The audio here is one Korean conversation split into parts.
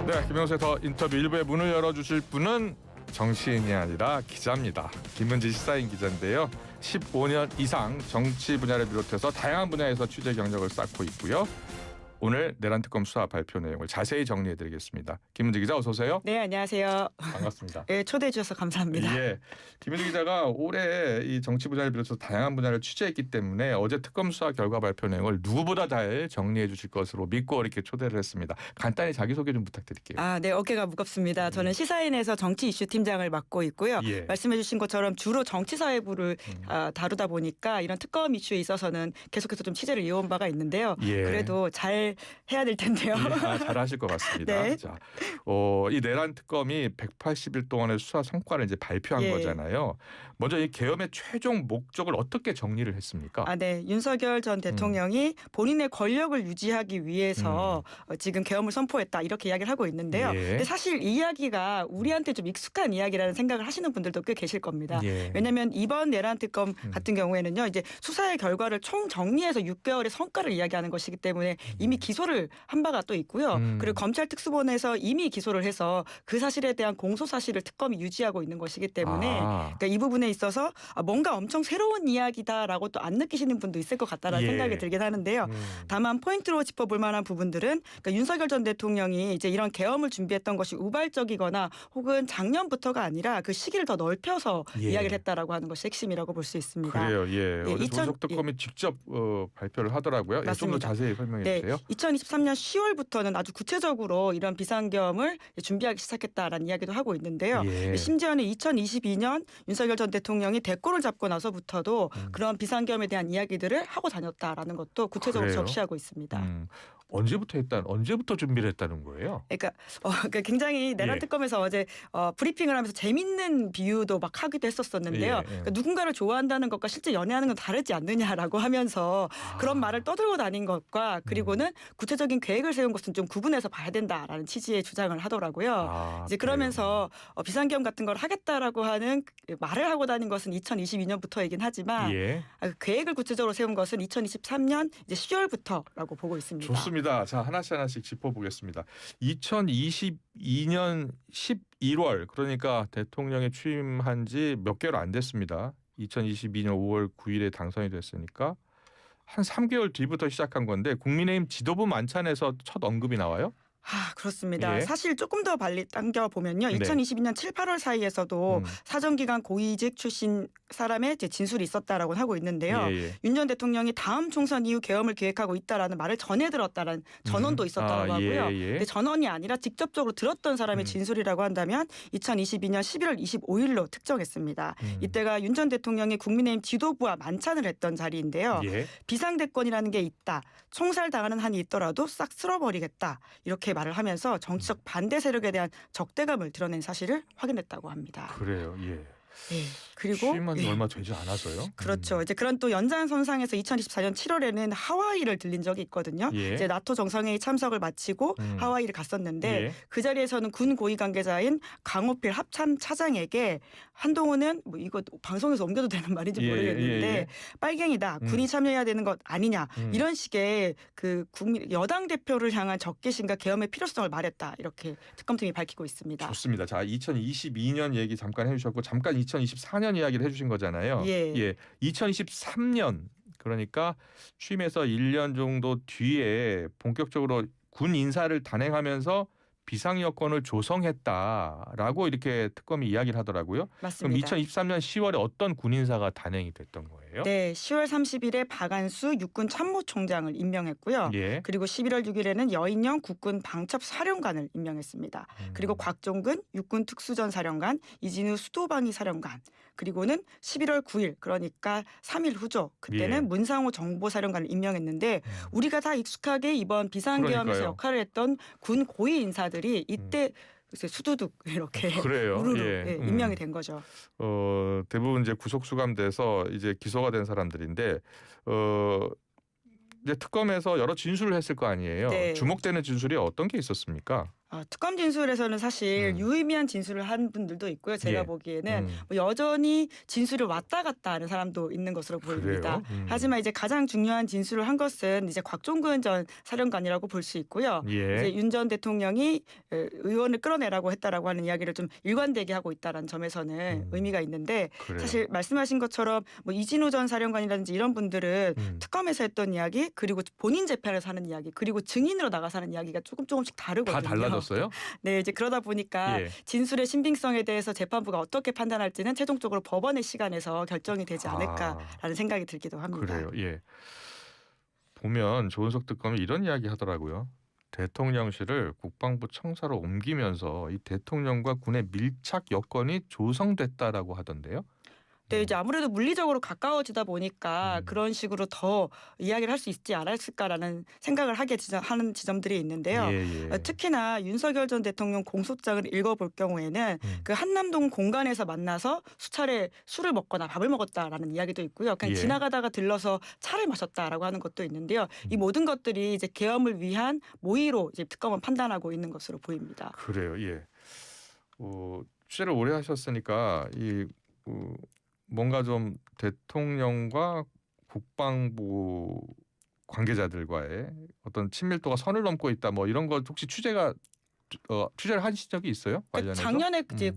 네, 김영수의 더 인터뷰 1부의 문을 열어주실 분은 정치인이 아니라 기자입니다. 김은지 시사인 기자인데요. 15년 이상 정치 분야를 비롯해서 다양한 분야에서 취재 경력을 쌓고 있고요. 오늘 내란 특검 수사 발표 내용을 자세히 정리해드리겠습니다. 김은지 기자 어서 오세요. 네, 안녕하세요. 반갑습니다. 네, 초대해 주셔서 감사합니다. 예, 김은지 기자가 올해 이 정치 분야를 비롯해서 다양한 분야를 취재했기 때문에 어제 특검 수사 결과 발표 내용을 누구보다 잘 정리해 주실 것으로 믿고 이렇게 초대를 했습니다. 간단히 자기소개 좀 부탁드릴게요. 네, 어깨가 무겁습니다. 저는 시사인에서 정치 이슈 팀장을 맡고 있고요. 예. 말씀해 주신 것처럼 주로 정치사회부를 다루다 보니까 이런 특검 이슈에 있어서는 계속해서 좀 취재를 이어온 바가 있는데요. 예. 그래도 잘 해야 될 텐데요. 예, 잘하실 것 같습니다. 네. 자, 이 내란 특검이 180일 동안의 수사 성과를 이제 발표한 예. 거잖아요. 먼저 이 계엄의 최종 목적을 어떻게 정리를 했습니까? 네. 윤석열 전 대통령이 본인의 권력을 유지하기 위해서 지금 계엄을 선포했다 이렇게 이야기를 하고 있는데요. 예. 근데 사실 이 이야기가 우리한테 좀 익숙한 이야기라는 생각을 하시는 분들도 꽤 계실 겁니다. 예. 왜냐하면 이번 내란 특검 같은 경우에는요, 이제 수사의 결과를 총 정리해서 6개월의 성과를 이야기하는 것이기 때문에 이미 기소를 한 바가 또 있고요. 그리고 검찰 특수본에서 이미 기소를 해서 그 사실에 대한 공소 사실을 특검이 유지하고 있는 것이기 때문에 그러니까 이 부분에 있어서 뭔가 엄청 새로운 이야기다라고 또 안 느끼시는 분도 있을 것 같다라는 예. 생각이 들긴 하는데요. 다만 포인트로 짚어볼 만한 부분들은 그러니까 윤석열 전 대통령이 이제 이런 계엄을 준비했던 것이 우발적이거나 혹은 작년부터가 아니라 그 시기를 더 넓혀서 예. 이야기를 했다라고 하는 것이 핵심이라고 볼 수 있습니다. 그래요. 예. 예, 어제 2000 조석 특검이 직접 발표를 하더라고요. 좀 더 맞습니다. 자세히 설명해 네, 주세요. 2023년 10월부터는 아주 구체적으로 이런 비상계엄을 준비하기 시작했다라는 이야기도 하고 있는데요. 예. 심지어는 2022년 윤석열 전 대통령이 대권을 잡고 나서부터도 그런 비상계엄에 대한 이야기들을 하고 다녔다라는 것도 구체적으로 그래요? 적시하고 있습니다. 언제부터 준비를 했다는 거예요? 그러니까 굉장히 내란 예. 특검에서 어제 브리핑을 하면서 재밌는 비유도 막 하기도 했었었는데요. 예. 그러니까 누군가를 좋아한다는 것과 실제 연애하는 건 다르지 않느냐라고 하면서 그런 말을 떠들고 다닌 것과 그리고는 구체적인 계획을 세운 것은 좀 구분해서 봐야 된다라는 취지의 주장을 하더라고요. 이제 그러면서 비상계엄 같은 걸 하겠다라고 하는 말을 하고 다닌 것은 2022년부터이긴 하지만 예. 계획을 구체적으로 세운 것은 2023년 이제 10월부터라고 보고 있습니다. 좋습니다. 자, 하나씩 짚어보겠습니다. 2022년 11월 그러니까 대통령이 취임한 지 몇 개월 안 됐습니다. 2022년 5월 9일에 당선이 됐으니까 한 3개월 뒤부터 시작한 건데 국민의힘 지도부 만찬에서 첫 언급이 나와요? 그렇습니다. 예. 사실 조금 더 빨리 당겨보면요. 네. 2022년 7, 8월 사이에서도 사정기관 고위직 출신 사람의 진술이 있었다라고 하고 있는데요. 예. 윤 전 대통령이 다음 총선 이후 계엄을 계획하고 있다라는 말을 전해 들었다는 전언도 있었다고 하고요. 예. 근데 전언이 아니라 직접적으로 들었던 사람의 진술이라고 한다면 2022년 11월 25일로 특정했습니다. 이때가 윤 전 대통령이 국민의힘 지도부와 만찬을 했던 자리인데요. 예. 비상대권이라는 게 있다. 총살당하는 한이 있더라도 싹 쓸어버리겠다. 이렇게 말을 하면서 정치적 반대 세력에 대한 적대감을 드러낸 사실을 확인했다고 합니다. 그래요. 예. 예. 그리고 취임한 지 얼마 되지 않아서요? 그렇죠. 이제 그런 또 연장선상에서 2024년 7월에는 하와이를 들린 적이 있거든요. 예. 이제 나토 정상회의 참석을 마치고 하와이를 갔었는데 예. 그 자리에서는 군 고위 관계자인 강호필 합참 차장에게 한동훈은 뭐 이거 방송에서 옮겨도 되는 말인지 모르겠는데 빨갱이다. 군이 참여해야 되는 것 아니냐. 이런 식의 그 국민 여당 대표를 향한 적개심과 계엄의 필요성을 말했다. 이렇게 특검팀이 밝히고 있습니다. 좋습니다. 자, 2022년 얘기 잠깐 해주셨고 잠깐 2024년 이야기를 해주신 거잖아요. 예. 2023년 그러니까 취임해서 1년 정도 뒤에 본격적으로 군 인사를 단행하면서 비상 여건을 조성했다라고 이렇게 특검이 이야기를 하더라고요. 맞습니다. 그럼 2023년 10월에 어떤 군 인사가 단행이 됐던 거예요? 네, 10월 30일에 박안수 육군 참모총장을 임명했고요. 예. 그리고 11월 6일에는 여인영 국군 방첩 사령관을 임명했습니다. 그리고 곽종근 육군 특수전 사령관, 이진우 수도방위 사령관, 그리고는 11월 9일 그러니까 3일 후죠. 그때는 예. 문상호 정보사령관을 임명했는데 우리가 다 익숙하게 이번 비상계엄에서 그러니까요. 역할을 했던 군 고위 인사들이 이때 수두둑 이렇게 그래요. 우르르 예. 임명이 된 거죠. 대부분 이제 구속 수감돼서 이제 기소가 된 사람들인데 이제 특검에서 여러 진술을 했을 거 아니에요. 네. 주목되는 진술이 어떤 게 있었습니까? 특검 진술에서는 사실 유의미한 진술을 한 분들도 있고요. 제가 보기에는 뭐 여전히 진술을 왔다 갔다 하는 사람도 있는 것으로 보입니다. 하지만 이제 가장 중요한 진술을 한 것은 이제 곽종근 전 사령관이라고 볼 수 있고요. 이제 윤 전 대통령이 의원을 끌어내라고 했다라고 하는 이야기를 좀 일관되게 하고 있다라는 점에서는 의미가 있는데 그래요. 사실 말씀하신 것처럼 뭐 이진호 전 사령관이라든지 이런 분들은 특검에서 했던 이야기 그리고 본인 재판에서 하는 이야기 그리고 증인으로 나가서 하는 이야기가 조금씩 다르거든요. 다 달라졌어요? 네, 이제 그러다 보니까 진술의 신빙성에 대해서 재판부가 어떻게 판단할지는 최종적으로 법원의 시간에서 결정이 되지 않을까라는 생각이 들기도 합니다. 그래요. 예. 보면 조은석 특검이 이런 이야기 하더라고요. 대통령실을 국방부 청사로 옮기면서 이 대통령과 군의 밀착 여건이 조성됐다라고 하던데요. 네, 이제 아무래도 물리적으로 가까워지다 보니까 그런 식으로 더 이야기를 할 수 있지 않았을까라는 생각을 하는 지점들이 있는데요. 특히나 윤석열 전 대통령 공소장을 읽어볼 경우에는 그 한남동 공간에서 만나서 수차례 술을 먹거나 밥을 먹었다라는 이야기도 있고요. 그냥 지나가다가 들러서 차를 마셨다라고 하는 것도 있는데요. 이 모든 것들이 이제 계엄을 위한 모의로 이제 특검은 판단하고 있는 것으로 보입니다. 그래요. 예. 취재를 오래 하셨으니까 뭔가 좀 대통령과 국방부 관계자들과의 어떤 친밀도가 선을 넘고 있다. 뭐 이런 거 혹시 취재를 하신 적이 있어요? 관련해서? 작년에 이제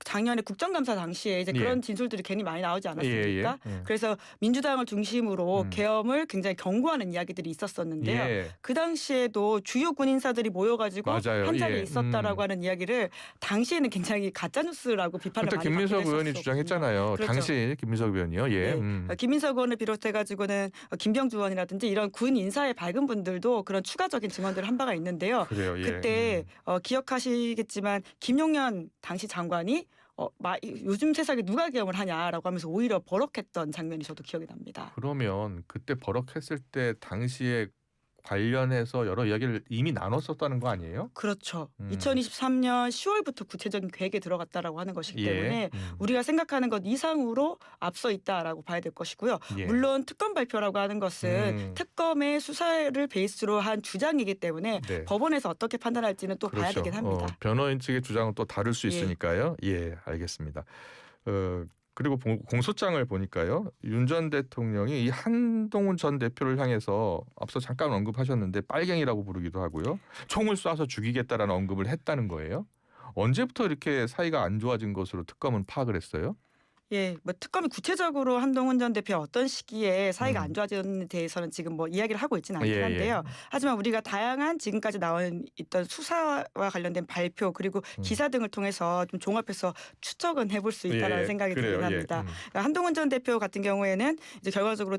작년에 국정감사 당시에 이제 그런 진술들이 괜히 많이 나오지 않았습니까? 그래서 민주당을 중심으로 계엄을 굉장히 경고하는 이야기들이 있었었는데요. 그 당시에도 주요 군 인사들이 모여가지고 한 자리에 있었다라고 하는 이야기를 당시에는 굉장히 가짜 뉴스라고 비판을 많이 받긴 했었어요. 김민석 의원이 주장했잖아요. 그렇죠. 당시 김민석 의원이요. 김민석 의원을 비롯해가지고는 김병주 의원이라든지 이런 군 인사의 밝은 분들도 그런 추가적인 증언들을 한 바가 있는데요. 그래요. 그때 기억하시겠지만 김용현 당시 장관이 요즘 세상에 누가 계엄을 하냐라고 하면서 오히려 버럭했던 장면이 저도 기억이 납니다. 그러면 그때 버럭했을 때 당시에 관련해서 여러 이야기를 이미 나눴었다는 거 아니에요? 그렇죠. 2023년 10월부터 구체적인 계획에 들어갔다라고 하는 것이기 때문에 우리가 생각하는 것 이상으로 앞서 있다라고 봐야 될 것이고요. 물론 특검 발표라고 하는 것은 특검의 수사를 베이스로 한 주장이기 때문에 법원에서 어떻게 판단할지는 또 봐야 되긴 합니다. 변호인 측의 주장은 또 다를 수 있으니까요. 알겠습니다. 그리고 공소장을 보니까요. 윤 전 대통령이 이 한동훈 전 대표를 향해서 앞서 잠깐 언급하셨는데 빨갱이라고 부르기도 하고요. 총을 쏴서 죽이겠다라는 언급을 했다는 거예요. 언제부터 이렇게 사이가 안 좋아진 것으로 특검은 파악을 했어요? 뭐 특검이 구체적으로 한동훈 전 대표와 어떤 시기에 사이가 안 좋아졌는지에 대해서는 지금 뭐 이야기를 하고 있지는 않긴 한데요. 하지만 우리가 다양한 지금까지 있던 수사와 관련된 발표 그리고 기사 등을 통해서 좀 종합해서 추적은 해볼 수 있다는 생각이 들긴 합니다. 그러니까 한동훈 전 대표 같은 경우에는 이제 결과적으로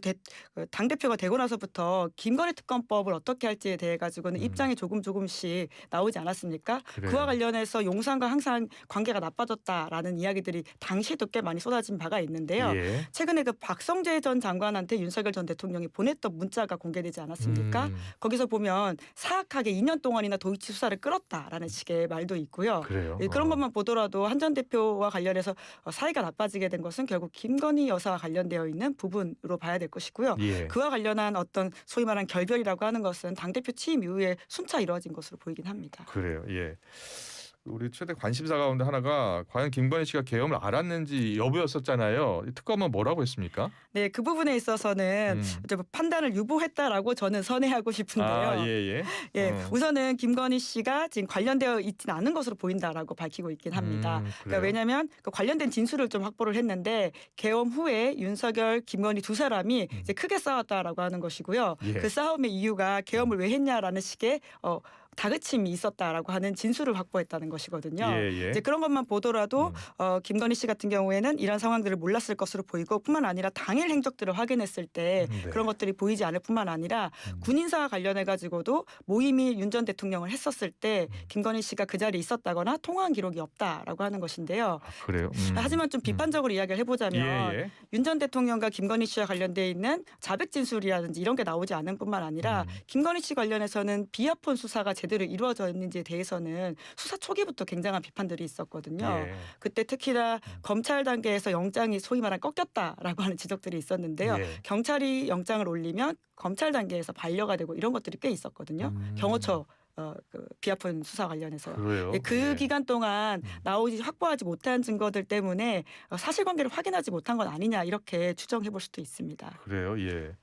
당 대표가 되고 나서부터 김건희 특검법을 어떻게 할지에 대해 가지고는 입장이 조금씩 나오지 않았습니까? 그와 관련해서 용산과 항상 관계가 나빠졌다라는 이야기들이 당시에도 꽤 많이 쏟아진 바가 있는데요. 최근에 그 박성재 전 장관한테 윤석열 전 대통령이 보냈던 문자가 공개되지 않았습니까? 거기서 보면 사악하게 2년 동안이나 도이치 수사를 끌었다라는 식의 말도 있고요. 그런 것만 보더라도 한 전 대표와 관련해서 사이가 나빠지게 된 것은 결국 김건희 여사와 관련되어 있는 부분으로 봐야 될 것이고요. 그와 관련한 어떤 소위 말하는 결별이라고 하는 것은 당대표 취임 이후에 순차 이루어진 것으로 보이긴 합니다. 그래요. 우리 최대 관심사 가운데 하나가 과연 김건희 씨가 계엄을 알았는지 여부였었잖아요. 특검은 뭐라고 했습니까? 네, 그 부분에 있어서는 판단을 유보했다라고 저는 선회하고 싶은데요. 우선은 김건희 씨가 지금 관련되어 있지는 않은 것으로 보인다라고 밝히고 있긴 합니다. 그러니까 왜냐하면 그 관련된 진술을 좀 확보를 했는데 계엄 후에 윤석열, 김건희 두 사람이 이제 크게 싸웠다라고 하는 것이고요. 그 싸움의 이유가 계엄을 왜 했냐라는 식의 다그침이 있었다라고 하는 진술을 확보했다는 것이거든요. 이제 그런 것만 보더라도 김건희 씨 같은 경우에는 이런 상황들을 몰랐을 것으로 보이고 뿐만 아니라 당일 행적들을 확인했을 때 그런 것들이 보이지 않을 뿐만 아니라 군인사와 관련해 가지고도 모임이 윤 전 대통령을 했었을 때 김건희 씨가 그 자리에 있었다거나 통화한 기록이 없다라고 하는 것인데요. 그래요? 하지만 좀 비판적으로 이야기를 해보자면 윤 전 대통령과 김건희 씨와 관련돼 있는 자백 진술이라든지 이런 게 나오지 않은 뿐만 아니라 김건희 씨 관련해서는 비아폰 수사가 제대로 이루어졌는지에 대해서는 수사 초기부터 굉장한 비판들이 있었거든요. 그때 특히나 검찰 단계에서 영장이 소위 말하는 꺾였다라고 하는 지적들이 있었는데요. 경찰이 영장을 올리면 검찰 단계에서 반려가 되고 이런 것들이 꽤 있었거든요. 경호처 그 비아폰 수사 관련해서요. 그래요. 그 예. 기간 동안 나오지 확보하지 못한 증거들 때문에 사실관계를 확인하지 못한 건 아니냐 이렇게 추정해 볼 수도 있습니다. 그래요. 예.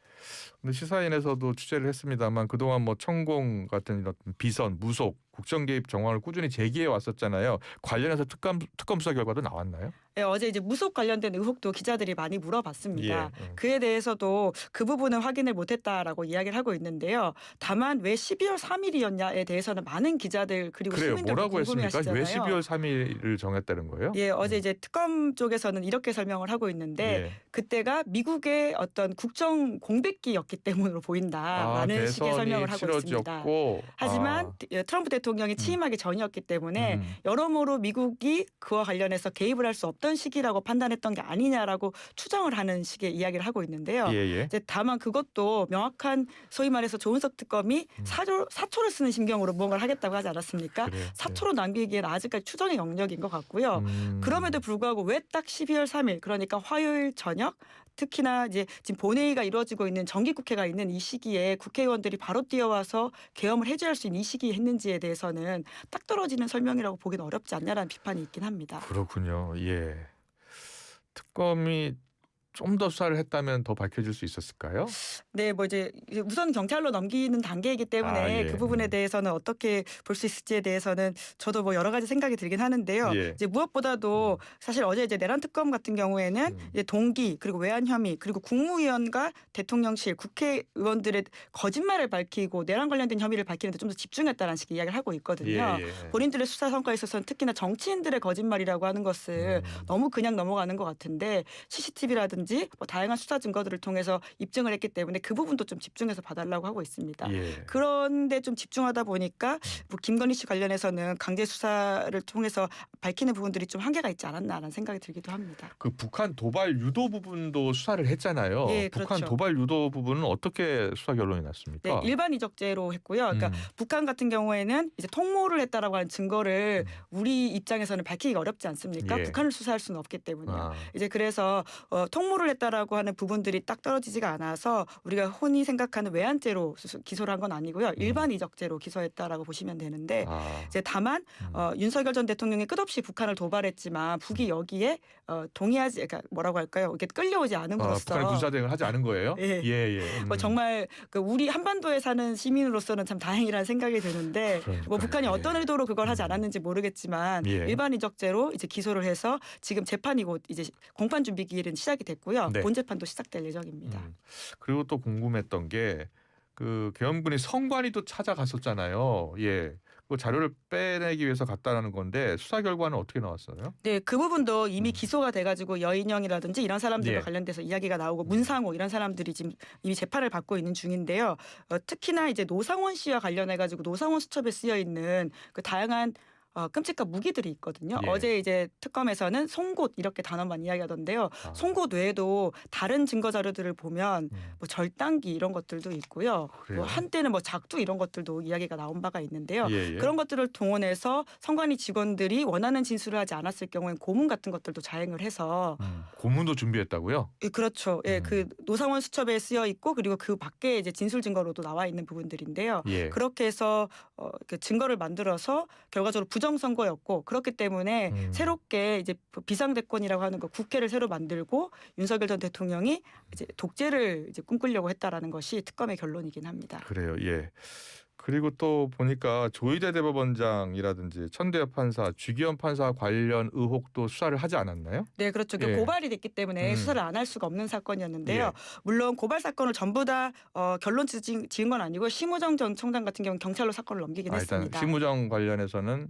근데 시사인에서도 취재를 했습니다만 그동안 뭐 천공 같은 이런 비선, 무속, 국정 개입 정황을 꾸준히 제기해 왔었잖아요. 관련해서 특검 수사 결과도 나왔나요? 네, 어제 이제 무속 관련된 의혹도 기자들이 많이 물어봤습니다. 예. 그에 대해서도 그 부분은 확인을 못했다라고 이야기를 하고 있는데요. 다만 왜 12월 3일이었냐에 대해서는 많은 기자들 그리고 그래요. 시민들도 뭐라고 했습니까? 궁금해하시잖아요. 왜 12월 3일을 정했다는 거예요? 예, 어제 이제 특검 쪽에서는 이렇게 설명을 하고 있는데 예. 그때가 미국의 어떤 국정 공백기였기 때문으로 보인다라는 식의 설명을 하고 있습니다. 치러졌고, 하지만 트럼프 대통령이 취임하기 전이었기 때문에 여러모로 미국이 그와 관련해서 개입을 할 수 없던 시기라고 판단했던 게 아니냐라고 추정을 하는 식의 이야기를 하고 있는데요. 예. 이제 다만 그것도 명확한 소위 말해서 조은석 특검이 사초를 쓰는 심경으로 무언가를 하겠다고 하지 않았습니까? 그래요. 사초로 남기기엔 아직까지 추정의 영역인 것 같고요. 그럼에도 불구하고 왜 딱 12월 3일 그러니까 화요일 저녁 특히나 이제 지금 본회의가 이루어지고 있는 정기국회가 있는 이 시기에 국회의원들이 바로 뛰어와서 계엄을 해제할 수 있는 이 시기에 했는지에 대해서는 딱 떨어지는 설명이라고 보기는 어렵지 않냐라는 비판이 있긴 합니다. 그렇군요. 예. 특검이 좀 더 수사를 했다면 더 밝혀질 수 있었을까요? 네, 뭐 이제 우선 경찰로 넘기는 단계이기 때문에 예. 그 부분에 대해서는 어떻게 볼 수 있을지에 대해서는 저도 뭐 여러 가지 생각이 들긴 하는데요. 예. 이제 무엇보다도 사실 어제 이제 내란 특검 같은 경우에는 이제 동기 그리고 외환 혐의 그리고 국무위원과 대통령실 국회의원들의 거짓말을 밝히고 내란 관련된 혐의를 밝히는데 좀 더 집중했다는 식의 이야기를 하고 있거든요. 예. 본인들의 수사 성과에 있어서는 특히나 정치인들의 거짓말이라고 하는 것을 너무 그냥 넘어가는 것 같은데 CCTV라든지 뭐 다양한 수사 증거들을 통해서 입증을 했기 때문에 그 부분도 좀 집중해서 봐달라고 하고 있습니다. 예. 그런데 좀 집중하다 보니까 뭐 김건희 씨 관련해서는 강제 수사를 통해서 밝히는 부분들이 좀 한계가 있지 않았나라는 생각이 들기도 합니다. 그 북한 도발 유도 부분도 수사를 했잖아요. 예, 북한 그렇죠. 도발 유도 부분은 어떻게 수사 결론이 났습니까? 네, 일반 이적죄로 했고요. 그러니까 북한 같은 경우에는 이제 통모를 했다라고 하는 증거를 우리 입장에서는 밝히기가 어렵지 않습니까? 예. 북한을 수사할 수는 없기 때문에요. 아. 이제 그래서 통모를 했다라고 하는 부분들이 딱 떨어지지가 않아서 우리가 흔히 생각하는 외환죄로 기소를 한 건 아니고요. 일반 이적죄로 기소했다라고 보시면 되는데 이제 다만 윤석열 전 대통령이 끝없이 북한을 도발했지만 북이 여기에 동의하지, 그러니까 뭐라고 할까요? 이렇게 끌려오지 않음으로써 북한이 군사 대응을 하지 않은 거예요? 예. 뭐 정말 그 우리 한반도에 사는 시민으로서는 참 다행이라는 생각이 드는데 그러니까요. 뭐 북한이 어떤 예. 의도로 그걸 하지 않았는지 모르겠지만 예. 일반 이적죄로 이제 기소를 해서 지금 재판이 곧 이제 공판 준비 기일은 시작이 됐고요. 네. 본 재판도 시작될 예정입니다. 그리고 또 궁금했던 게 그 계엄군이 성관이 또 찾아갔었잖아요. 예. 그 자료를 빼내기 위해서 갔다라는 건데 수사 결과는 어떻게 나왔어요? 네, 그 부분도 이미 기소가 돼가지고 여인영이라든지 이런 사람들과 예. 관련돼서 이야기가 나오고 문상호 이런 사람들이 지금 이미 재판을 받고 있는 중인데요. 특히나 이제 노상원 씨와 관련해가지고 노상원 수첩에 쓰여 있는 그 다양한 끔찍한 무기들이 있거든요. 예. 어제 이제 특검에서는 송곳 이렇게 단어만 이야기하던데요. 송곳 외에도 다른 증거 자료들을 보면 뭐 절단기 이런 것들도 있고요. 그래요? 뭐 한때는 뭐 작두 이런 것들도 이야기가 나온 바가 있는데요. 예. 그런 것들을 동원해서 선관위 직원들이 원하는 진술을 하지 않았을 경우엔 고문 같은 것들도 자행을 해서 고문도 준비했다고요? 예, 그렇죠. 예, 그 노상원 수첩에 쓰여 있고 그리고 그 밖에 이제 진술 증거로도 나와 있는 부분들인데요. 예. 그렇게 해서 그 증거를 만들어서 결과적으로 부정 선거였고 그렇기 때문에 새롭게 이제 비상대권이라고 하는 거 국회를 새로 만들고 윤석열 전 대통령이 이제 독재를 이제 꿈꾸려고 했다라는 것이 특검의 결론이긴 합니다. 그래요. 예. 그리고 또 보니까 조희대 대법원장이라든지 천대엽 판사, 주기현 판사 관련 의혹도 수사를 하지 않았나요? 네, 그렇죠. 예. 고발이 됐기 때문에 수사를 안 할 수가 없는 사건이었는데요. 예. 물론 고발 사건을 전부 다 결론 지은 건 아니고 심우정 전 총장 같은 경우는 경찰로 사건을 넘기긴 일단 했습니다. 심우정 관련해서는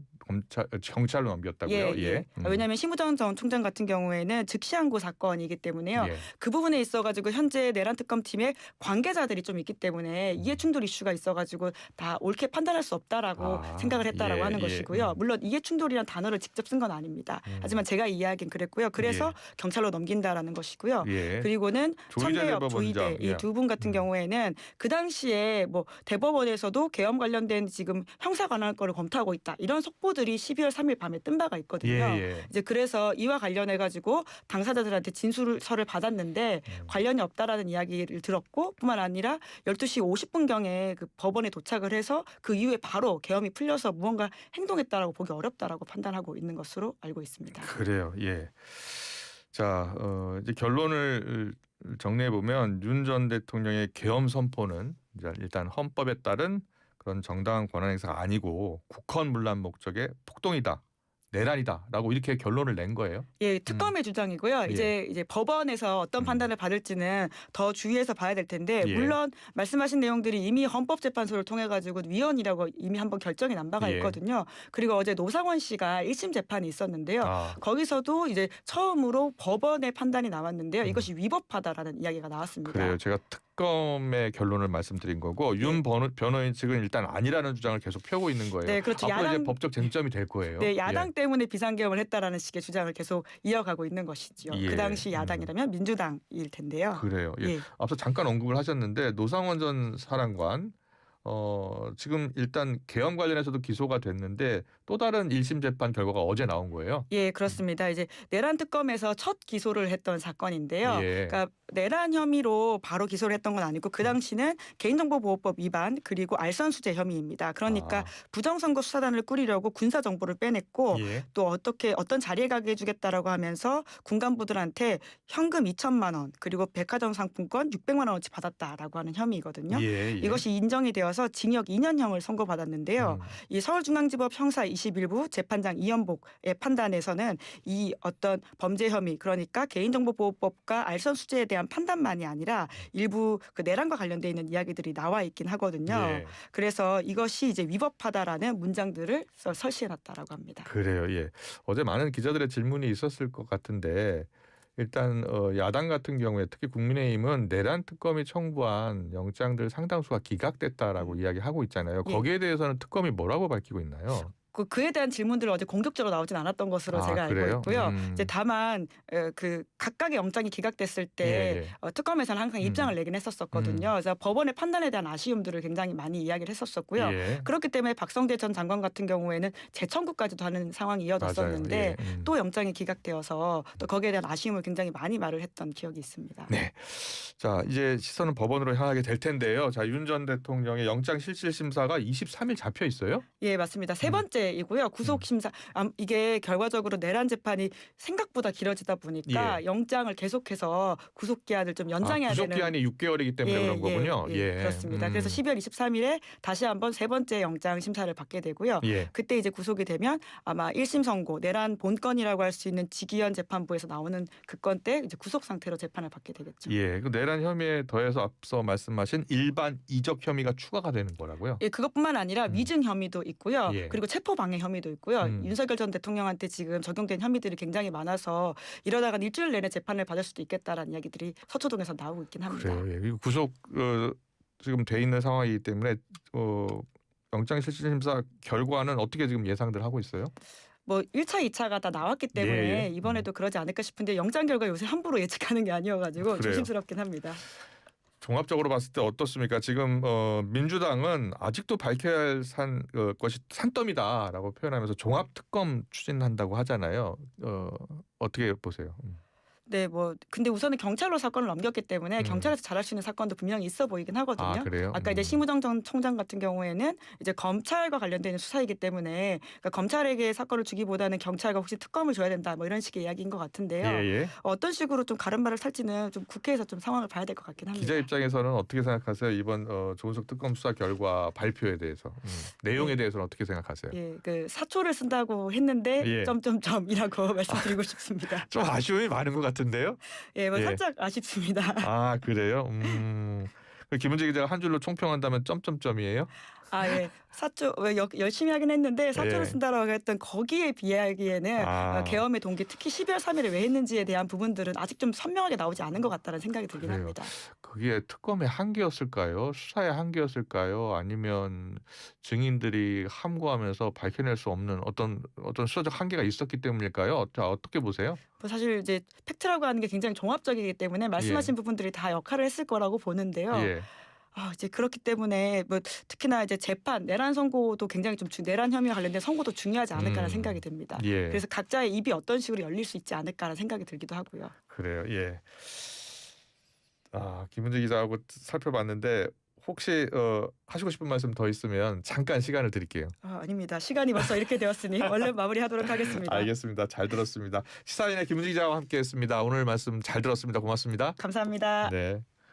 경찰로 넘겼다고요? 예. 왜냐하면 심우정 전 총장 같은 경우에는 즉시항고 사건이기 때문에요. 예. 그 부분에 있어가지고 현재 내란 특검팀에 관계자들이 좀 있기 때문에 이해충돌 이슈가 있어가지고 다 옳게 판단할 수 없다라고 생각을 했다라고 하는 것이고요. 물론 이해충돌이라는 단어를 직접 쓴 건 아닙니다. 하지만 제가 이야기는 그랬고요. 그래서 경찰로 넘긴다라는 것이고요. 예. 그리고는 조희대 천대엽, 대법원장. 조희대 이 예. 두 분 같은 경우에는 그 당시에 뭐 대법원에서도 계엄 관련된 지금 형사 관할권을 검토하고 있다 이런 속보들이 12월 3일 밤에 뜬 바가 있거든요. 예. 이제 그래서 이와 관련해 가지고 당사자들한테 진술서를 받았는데 관련이 없다라는 이야기를 들었고 뿐만 아니라 12시 50분경에 그 법원에 도착을 해서 그 이후에 바로 계엄이 풀려서 무언가 행동했다라고 보기 어렵다라고 판단하고 있는 것으로 알고 있습니다. 그래요. 예. 자, 이제 결론을 정리해 보면 윤 전 대통령의 계엄 선포는 이제 일단 헌법에 따른 그런 정당한 권한 행사가 아니고 국헌 문란 목적의 폭동이다. 내란이다라고 이렇게 결론을 낸 거예요. 예, 특검의 주장이고요. 예. 이제 법원에서 어떤 판단을 받을지는 더 주의해서 봐야 될 텐데 예. 물론 말씀하신 내용들이 이미 헌법재판소를 통해 가지고 위헌이라고 이미 한번 결정이 난 바가 예. 있거든요. 그리고 어제 노상원 씨가 1심 재판이 있었는데요. 아, 거기서도 이제 처음으로 법원의 판단이 나왔는데요. 이것이 위법하다라는 이야기가 나왔습니다. 그래요. 제가 특검의 결론을 말씀드린 거고 윤 변호인 측은 일단 아니라는 주장을 계속 펴고 있는 거예요. 네, 그렇죠. 앞으로 이제 야당 법적 쟁점이 될 거예요. 네, 야당 예. 때문에 비상계엄을 했다라는 식의 주장을 계속 이어가고 있는 것이죠. 예. 그 당시 야당이라면 민주당일 텐데요. 그래요. 예. 예. 앞서 잠깐 언급을 하셨는데 노상원 전 사령관 지금 일단 계엄 관련해서도 기소가 됐는데 또 다른 1심 재판 결과가 어제 나온 거예요. 예, 그렇습니다. 이제 내란 특검에서 첫 기소를 했던 사건인데요. 예. 그러니까 내란 혐의로 바로 기소를 했던 건 아니고 그 당시는 개인정보보호법 위반 그리고 알선수재 혐의입니다. 그러니까 부정선거 수사단을 꾸리려고 군사 정보를 빼냈고 예. 또 어떤 자리에 가게 해주겠다라고 하면서 군 간부들한테 현금 2천만 원 그리고 백화점 상품권 600만 원어치 받았다라고 하는 혐의거든요. 예. 이것이 인정이 되어서 징역 2년형을 선고받았는데요. 이 서울중앙지법 형사 21부 재판장 이연복의 판단에서는 이 어떤 범죄 혐의 그러니까 개인정보보호법과 알선수재에 대한 판단만이 아니라 일부 그 내란과 관련돼 있는 이야기들이 나와 있긴 하거든요. 예. 그래서 이것이 이제 위법하다라는 문장들을 설치해놨다라고 합니다. 그래요. 예. 어제 많은 기자들의 질문이 있었을 것 같은데 일단 야당 같은 경우에 특히 국민의힘은 내란 특검이 청구한 영장들 상당수가 기각됐다라고 이야기하고 있잖아요. 예. 거기에 대해서는 특검이 뭐라고 밝히고 있나요? 그에 대한 질문들을 어제 공격적으로 나오진 않았던 것으로 제가 알고 그래요? 있고요. 이제 다만 그 각각의 영장이 기각됐을 때 예. 특검에서는 항상 입장을 내긴 했었거든요. 그래서 법원의 판단에 대한 아쉬움들을 굉장히 많이 이야기를 했었었고요. 예. 그렇기 때문에 박성대 전 장관 같은 경우에는 재청구까지도 하는 상황이 이어졌었는데 맞아요. 예. 또 영장이 기각되어서 또 거기에 대한 아쉬움을 굉장히 많이 말을 했던 기억이 있습니다. 네. 자, 이제 시선은 법원으로 향하게 될 텐데요. 자, 윤 전 대통령의 영장 실질 심사가 23일 잡혀 있어요? 예, 맞습니다. 세 번째이고요. 구속 심사 이게 결과적으로 내란 재판이 생각보다 길어지다 보니까 영장을 계속해서 구속 기한을 좀 연장해야 구속 되는 기한이 6개월이기 때문에 그런 거군요. 예, 그렇습니다. 그래서 12월 23일에 다시 한번 세 번째 영장 심사를 받게 되고요. 예. 그때 이제 구속이 되면 아마 1심 선고 내란 본건이라고 할 수 있는 직위원 재판부에서 나오는 그 건 때 이제 구속 상태로 재판을 받게 되겠죠. 예. 그 내란 혐의에 더해서 앞서 말씀하신 일반 이적 혐의가 추가가 되는 거라고요? 예, 그것뿐만 아니라 위증 혐의도 있고요. 예. 그리고 체포 방해 혐의도 있고요. 윤석열 전 대통령한테 지금 적용된 혐의들이 굉장히 많아서 이러다가 일주일 내내 재판을 받을 수도 있겠다라는 이야기들이 서초동에서 나오고 있긴 합니다. 그래요. 예. 그리고 구속 지금 돼 있는 상황이기 때문에 영장 실질 심사 결과는 어떻게 지금 예상들 하고 있어요? 뭐 1차, 2차가 다 나왔기 때문에 예. 이번에도 그러지 않을까 싶은데 영장 결과 요새 함부로 예측하는 게 아니어가지고 그래요. 조심스럽긴 합니다. 종합적으로 봤을 때 어떻습니까? 지금 민주당은 아직도 밝혀야 할 것이 산더미다라고 표현하면서 종합특검 추진한다고 하잖아요. 어떻게 보세요? 네, 뭐 근데 우선은 경찰로 사건을 넘겼기 때문에 경찰에서 잘할 수 있는 사건도 분명히 있어 보이긴 하거든요. 아, 그래요? 아까 이제 심우정 전 총장 같은 경우에는 이제 검찰과 관련된 수사이기 때문에 그러니까 검찰에게 사건을 주기보다는 경찰과 혹시 특검을 줘야 된다 뭐 이런 식의 이야기인 것 같은데요. 예. 어떤 식으로 좀 가름말을 살지는 좀 국회에서 좀 상황을 봐야 될 것 같긴 합니다. 기자 입장에서는 어떻게 생각하세요? 이번 조은석 특검 수사 결과 발표에 대해서 내용에 대해서는 어떻게 생각하세요? 예, 그 사초를 쓴다고 했는데 예. 점점점이라고 말씀드리고 싶습니다. 좀 아쉬움이 많은 것 같은데요? 예, 뭐 예. 살짝 아쉽습니다. 아, 그래요? 김은지 기자가 한 줄로 총평한다면 점점점이에요? 아, 예. 사초 열심히 하긴 했는데 사초를 예. 쓴다라고 했던 거기에 비하기에는 계엄의 동기 특히 12월 3일에 왜 했는지에 대한 부분들은 아직 좀 선명하게 나오지 않은 것 같다는 생각이 들긴 그래요. 합니다. 그게 특검의 한계였을까요? 수사의 한계였을까요? 아니면 증인들이 함구하면서 밝혀낼 수 없는 어떤 수사적 한계가 있었기 때문일까요? 자, 어떻게 보세요? 뭐 사실 이제 팩트라고 하는 게 굉장히 종합적이기 때문에 말씀하신 부분들이 다 역할을 했을 거라고 보는데요. 예. 이제 그렇기 때문에 뭐 특히나 이제 재판 내란 선고도 굉장히 좀 내란 혐의와 관련된 선고도 중요하지 않을까라는 생각이 듭니다. 예. 그래서 각자의 입이 어떤 식으로 열릴 수 있지 않을까라는 생각이 들기도 하고요. 그래요. 예. 김은지 기자하고 살펴봤는데 혹시 하시고 싶은 말씀 더 있으면 잠깐 시간을 드릴게요. 아닙니다. 시간이 벌써 이렇게 되었으니 얼른 마무리하도록 하겠습니다. 알겠습니다. 잘 들었습니다. 시사인의 김은지 기자와 함께했습니다. 오늘 말씀 잘 들었습니다. 고맙습니다. 감사합니다. 네.